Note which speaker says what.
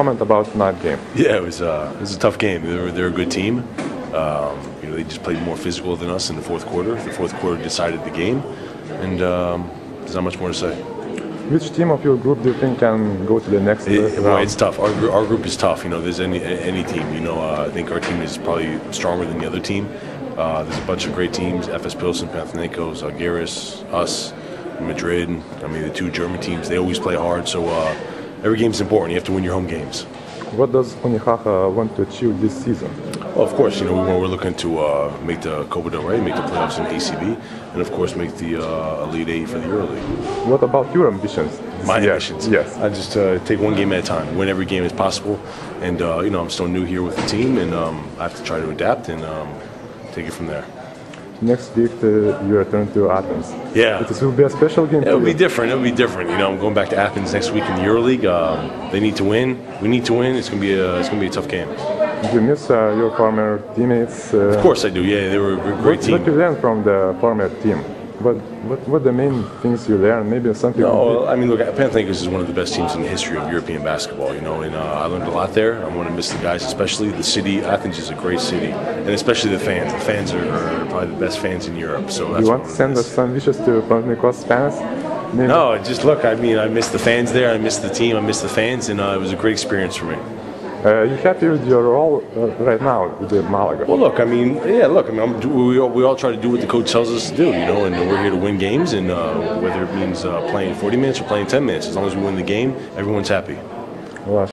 Speaker 1: Comment about tonight's game.
Speaker 2: Yeah, it was a tough game. They're a good team. They just played more physical than us in the fourth quarter. The fourth quarter decided the game, and there's not much more to say.
Speaker 1: Which team of your group do you think can go to the next round?
Speaker 2: It's tough. Our group is tough. There's any team. I think our team is probably stronger than the other team. There's a bunch of great teams: FS Pilsen, Panathinaikos, Algiris, us, Madrid. The two German teams. They always play hard. So every game is important. You have to win your home games.
Speaker 1: What does Unicaja want to achieve this season?
Speaker 2: Well, of course, we're looking to make the Copa del Rey, make the playoffs in ACB, and of course make the Elite Eight for the EuroLeague.
Speaker 1: What about your ambitions?
Speaker 2: My ambitions?
Speaker 1: Yes.
Speaker 2: I just take one game at a time, win every game as possible, and I'm still new here with the team, and I have to try to adapt and take it from there.
Speaker 1: Next week you return to Athens.
Speaker 2: Yeah.
Speaker 1: It will be a special game.
Speaker 2: It'll be different. I'm going back to Athens next week in the EuroLeague. They need to win. We need to win. It's gonna be a tough game.
Speaker 1: Do you miss your former teammates?
Speaker 2: Of course I do. Yeah, they were a great team.
Speaker 1: What you learned from the former team? What the main things you learned? Maybe something.
Speaker 2: No, look, Panathinaikos is one of the best teams in the history of European basketball. And I learned a lot there. I'm going to miss the guys, especially the city. Athens is a great city, and especially the fans. The fans are probably the best fans in Europe. So that's
Speaker 1: you want to send us some wishes to Panathinaikos fans? Maybe.
Speaker 2: No, just look. I miss the fans there. I miss the team. I miss the fans, and it was a great experience for me.
Speaker 1: You happy with your role right now with the Malaga?
Speaker 2: Well, look, we all try to do what the coach tells us to do, and we're here to win games, and whether it means playing 40 minutes or playing 10 minutes, as long as we win the game, everyone's happy.
Speaker 1: Well,